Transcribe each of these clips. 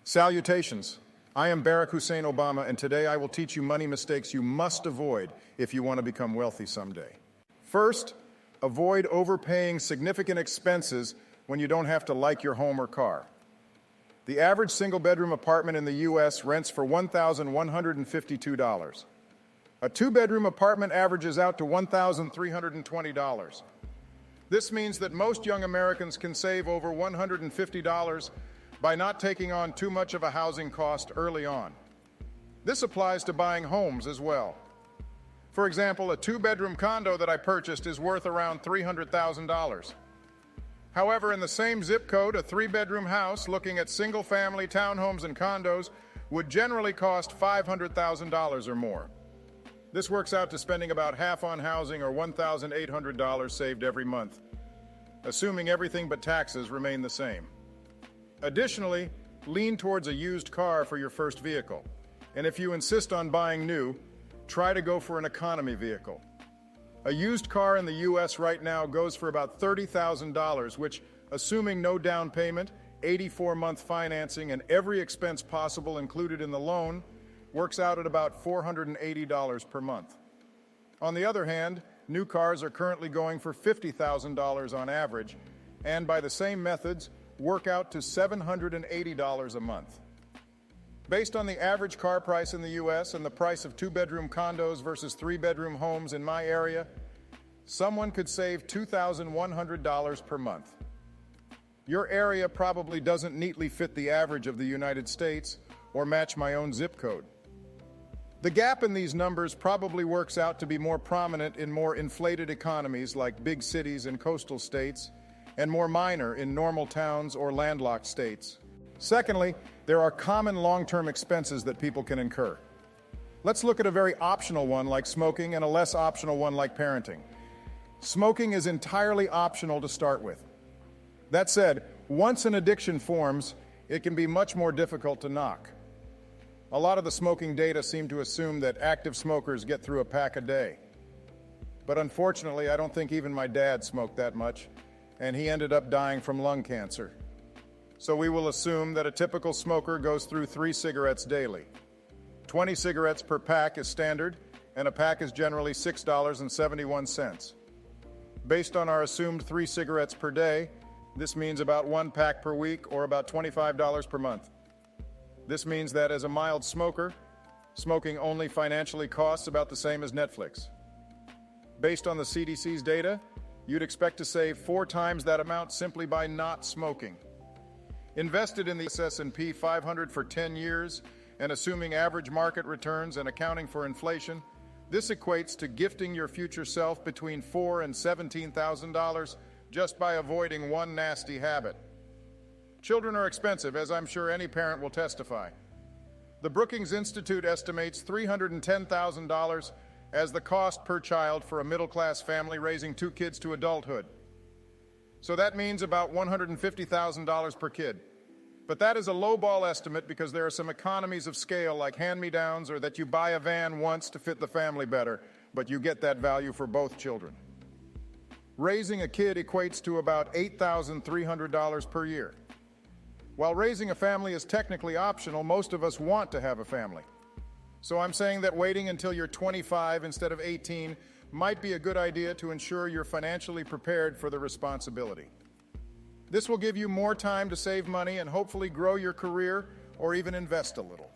Salutations. I am Barack Hussein Obama, and today I will teach you money mistakes you must avoid if you want to become wealthy someday. First, avoid overpaying significant expenses when you don't have to like your home or car. The average single-bedroom apartment in the U.S. rents for $1,152. A two-bedroom apartment averages out to $1,320. This means that most young Americans can save over $150 by not taking on too much of a housing cost early on. This applies to buying homes as well. For example, a two-bedroom condo that I purchased is worth around $300,000. However, in the same zip code, a three-bedroom house looking at single-family townhomes and condos would generally cost $500,000 or more. This works out to spending about half on housing or $1,800 saved every month, assuming everything but taxes remain the same. Additionally, lean towards a used car for your first vehicle. And if you insist on buying new, try to go for an economy vehicle. A used car in the U.S. right now goes for about $30,000, which, assuming no down payment, 84-month financing, and every expense possible included in the loan, works out at about $480 per month. On the other hand, new cars are currently going for $50,000 on average, and by the same methods, work out to $780 a month. Based on the average car price in the U.S. and the price of two-bedroom condos versus three-bedroom homes in my area, someone could save $2,100 per month. Your area probably doesn't neatly fit the average of the United States or match my own zip code. The gap in these numbers probably works out to be more prominent in more inflated economies like big cities and coastal states, and more minor in normal towns or landlocked states. Secondly, there are common long-term expenses that people can incur. Let's look at a very optional one like smoking and a less optional one like parenting. Smoking is entirely optional to start with. That said, once an addiction forms, it can be much more difficult to knock. A lot of the smoking data seem to assume that active smokers get through a pack a day. But unfortunately, I don't think even my dad smoked that much, and he ended up dying from lung cancer. So we will assume that a typical smoker goes through 3 cigarettes daily. 20 cigarettes per pack is standard, and a pack is generally $6.71. Based on our assumed 3 cigarettes per day, this means about 1 pack per week or about $25 per month. This means that as a mild smoker, smoking only financially costs about the same as Netflix. Based on the CDC's data, you'd expect to save 4 times that amount simply by not smoking. Invested in the S&P 500 for 10 years and assuming average market returns and accounting for inflation, this equates to gifting your future self between $4,000 and $17,000 just by avoiding one nasty habit. Children are expensive, as I'm sure any parent will testify. The Brookings Institute estimates $310,000 as the cost per child for a middle-class family raising 2 kids to adulthood. So that means about $150,000 per kid. But that is a lowball estimate because there are some economies of scale like hand-me-downs or that you buy a van once to fit the family better, but you get that value for both children. Raising a kid equates to about $8,300 per year. While raising a family is technically optional, most of us want to have a family. So I'm saying that waiting until you're 25 instead of 18 might be a good idea to ensure you're financially prepared for the responsibility. This will give you more time to save money and hopefully grow your career or even invest a little.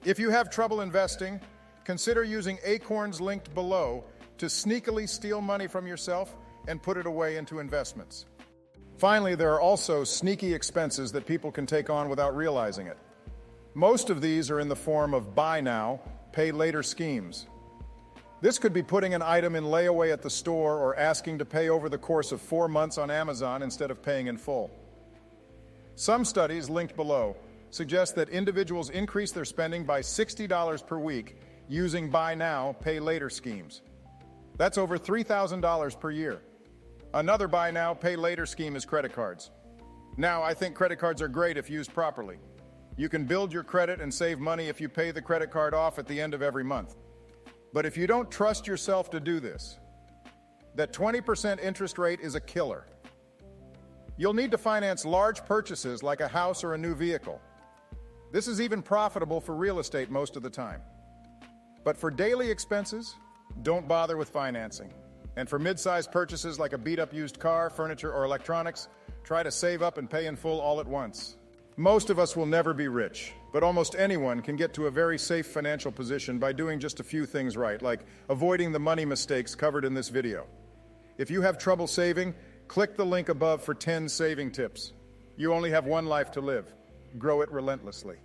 If you have trouble investing, consider using acorns linked below to sneakily steal money from yourself and put it away into investments. Finally, there are also sneaky expenses that people can take on without realizing it. Most of these are in the form of buy now, pay later schemes. This could be putting an item in layaway at the store or asking to pay over the course of 4 months on Amazon instead of paying in full. Some studies linked below suggest that individuals increase their spending by $60 per week using buy now, pay later schemes. That's over $3,000 per year. Another buy now, pay later scheme is credit cards. Now, I think credit cards are great if used properly. You can build your credit and save money if you pay the credit card off at the end of every month. But if you don't trust yourself to do this, that 20% interest rate is a killer. You'll need to finance large purchases like a house or a new vehicle. This is even profitable for real estate most of the time. But for daily expenses, don't bother with financing. And for mid-sized purchases like a beat-up used car, furniture, or electronics, try to save up and pay in full all at once. Most of us will never be rich, but almost anyone can get to a very safe financial position by doing just a few things right, like avoiding the money mistakes covered in this video. If you have trouble saving, click the link above for 10 saving tips. You only have one life to live. Grow it relentlessly.